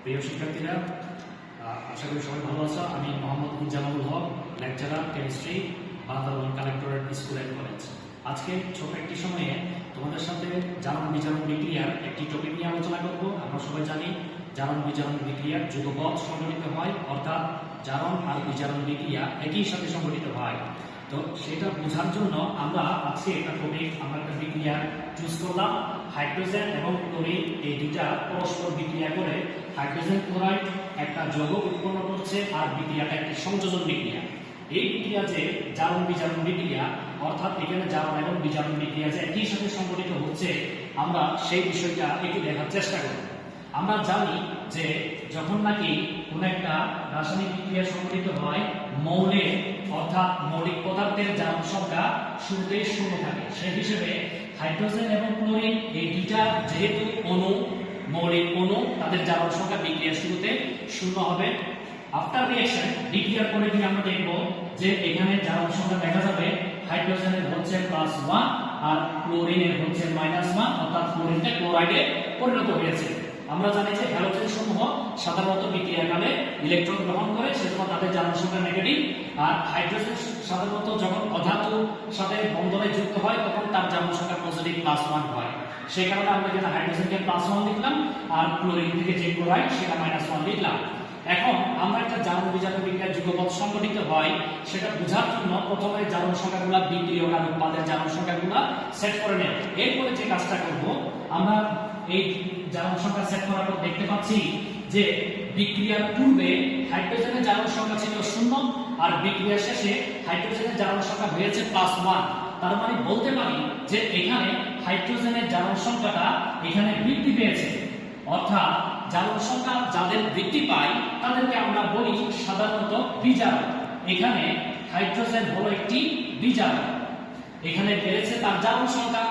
প্রিয় শিক্ষার্থীরা, আশা করি সবাই ভালো আছো। আমি Mohammad Inzamamul Haque, lecturer chemistry, Bandarban collectorate school and college. আজকে ছোট একটি সময়ে তোমাদের সাথে জারণ বিজারণ বিক্রিয়ার একটি টপিক নিয়ে আলোচনা করব। আমরা সবাই জানি জারণ বিজারণ বিক্রিয়ার যুগপৎ সংঘটিত হয়, অর্থাৎ জারণ আর বিজারণ বিক্রিয়া একই সাথে সংঘটিত হয়। তো সেটা বোঝার জন্য আমরা আজকে একটা টপিক, আমরা একটা বিক্রিয়া চুজ করলাম। হাইড্রোজেন এবং ক্লোরিন এই দুইটা পরস্পর বিক্রিয়া করে হাইড্রোজেন ক্লোরাইড একটা যৌগ উৎপন্ন করছে, আর বিক্রিয়াটা একটি সংযোজন বিক্রিয়া। এই বিক্রিয়া যে জারণ বিজারণ বিক্রিয়া, অর্থাৎ এখানে জারণ এবং বিজারণ বিক্রিয়া যে একই সাথে সংঘটিত হচ্ছে, আমরা সেই বিষয়টা একটু দেখার চেষ্টা করব। আমরা জানি যে যখন নাকি কোনো একটা রাসায়নিক বিক্রিয়া সংঘটিত হয়, মৌলের অর্থাৎ মৌলিক পদার্থের জারণ সংখ্যা শুরুতেই শূন্য থাকে। সেই হিসেবে হাইড্রোজেন এবং ক্লোরিন এই দুইটা যেহেতু অণু, মৌলিক অণু, তাদের জারণ সংখ্যা বিক্রিয়ার শুরুতে শূন্য হবে। আফটার রিঅ্যাকশন, বিক্রিয়ার পরে গিয়ে আমরা দেখব যে এখানে জারণ সংখ্যা দেখা যাবে হাইড্রোজেনের হচ্ছে +1 আর ক্লোরিনের হচ্ছে -1, অর্থাৎ ক্লোরিনটা ক্লোরাইডে পরিণত হয়েছে। আমরা জানি যে হ্যালোজেন সমূহ সাধারণত বিক্রিয়াকালে ইলেকট্রন গ্রহণ করে, সেজন্য তাদের জারণ সংখ্যা নেগেটিভ। আর হাইড্রোজেন সাধারণত যখন অধাতুর সাথে বন্ধনে যুক্ত হয়, তখন তার জারণ সংখ্যা পজিটিভ +1 হয়। সেই কারণে আমরা এখানে হাইড্রোজেনকে +1 লিখলাম, আর ক্লোরিন থেকে যে ক্লোরাইড সেটা -1 লিখলাম। এখন আমরা একটা জারণ বিজারণ বিক্রিয়ার যুগপৎ সংঘটিত হয় সেটা বোঝার জন্য প্রথমে জারণ সংখ্যাগুলো বিক্রিয়ক আর উৎপাদের জারণ সংখ্যাগুলো সেট করে নেব। এরপরে যে কাজটা করব, আমরা এই জারণ সংখ্যা সেট করার পর দেখতে পাচ্ছি যে বিক্রিয়ার পূর্বে হাইড্রোজেনের জারণ সংখ্যা ছিল 0, আর বিক্রিয়ার শেষে হাইড্রোজেনের জারণ সংখ্যা হয়েছে +1। তার মানে বলতে পারি যে এখানে হাইড্রোজেনের জারণ সংখ্যাটা এখানে বৃদ্ধি পেয়েছে, অর্থাৎ জারণ সংখ্যা যাদের বৃদ্ধি পায় তাদেরকে আমরা বলি সাধারণত বিজারক। এখানে হাইড্রোজেন হলো একটি বিজারক, এখানে বেড়েছে তার জারণ সংখ্যা।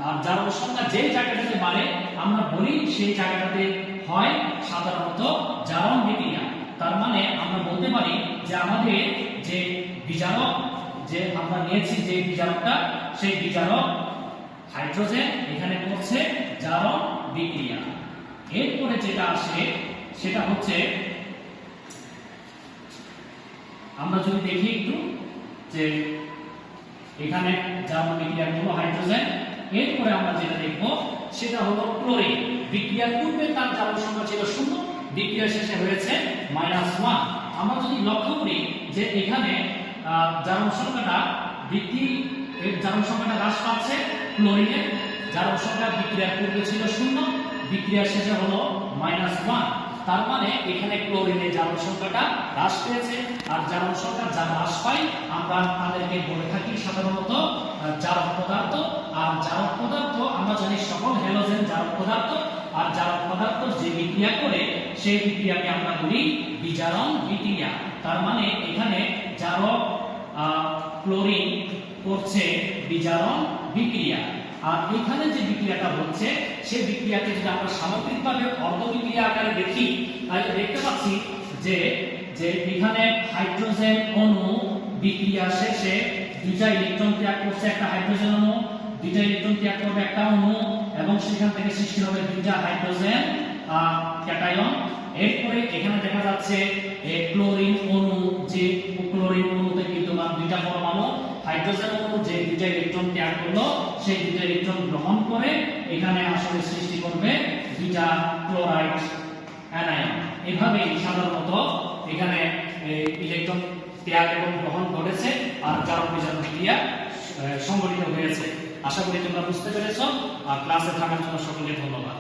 আর জারণ সংখ্যা যে জায়গাটাতে বাড়ে আমরা বলি সেই জায়গাটাতে হয় সাধারণত জারণ বিক্রিয়া। তার মানে আমরা বলতে পারি যে আমাদের যে বিজারক যে আমরা নিয়েছি, যে বিজারকটা, সেই বিজারক হাইড্রোজেন এখানে করছে জারণ বিক্রিয়া। এরপরে যেটা আসে সেটা হচ্ছে, আমরা যদি দেখি একটু যে এখানে জারণ বিক্রিয়া হলো হাইড্রোজেন। এরপরে আমরা যেটা দেখব সেটা হলো ক্লোরিন। বিক্রিয়ার পূর্বে তার জারণ সংখ্যা ছিল 0, বিক্রিয়া শেষে হয়েছে -1। আমরা যদি লক্ষ্য করি যে এখানে জারণ সংখ্যাটা বৃদ্ধি, জারণ সংখ্যাটা হ্রাস পাচ্ছে। ক্লোরিনের জারণ সংখ্যা বিক্রিয়ার পূর্বে ছিল 0, বিক্রিয়া শেষে হলো -1। তার মানে এখানে ক্লোরিনের জারণ সংখ্যাটা হ্রাস পেয়েছে। আর জারণ সংখ্যা যা হ্রাস পায় আমরা তাদেরকে বলে থাকি সাধারণত জারক পদার্থ। আর জারক পদার্থ আমরা জানি সকল হ্যালোজেন জারক পদার্থ, আর জারক পদার্থ যে বিক্রিয়া করে সেই বিক্রিয়াকে আমরা বলি বিজারণ বিক্রিয়া। তার মানে এখানে জারক ক্লোরিন করছে বিজারণ বিক্রিয়া। আর এখানে যে বিক্রিয়াটা হচ্ছে সেই বিক্রিয়াকে যদি আমরা সামগ্রিকভাবে অর্ধ বিক্রিয়া আকারে দেখি, তাহলে দেখতে পাচ্ছি যে এখানে হাইড্রোজেন অণু বিক্রিয়া শেষে দুইটা ইলেকট্রন ত্যাগ করছে, একটা হাইড্রোজেন অণু দুইটা ইলেকট্রন ত্যাগ করবে একটা অণু, এবং সেখান থেকে সৃষ্টি হবে দুইটা হাইড্রোজেন ক্যাটায়ন। এরপরে এখানে দেখা যাচ্ছে ক্লোরিন অণু, যে ক্লোরিন অণুতে বিদ্যমান দুইটা পরমাণু, হাইড্রোজেন অণু যে দুইটা ইলেকট্রন ত্যাগ করলো সেই দুইটা ইলেকট্রন গ্রহণ করে এখানে আসলে সৃষ্টি করবে দুইটা ক্লোরাইড অ্যানায়ন। এভাবে সাধারণত এখানে ইলেকট্রন ত্যাগ এবং গ্রহণ ঘটেছে, আর জারণ বিজারণ বিক্রিয়া সংঘটিত হয়েছে। আশা করি তোমরা বুঝতে পেরেছো। আর ক্লাসে থাকার জন্য সকলকে ধন্যবাদ।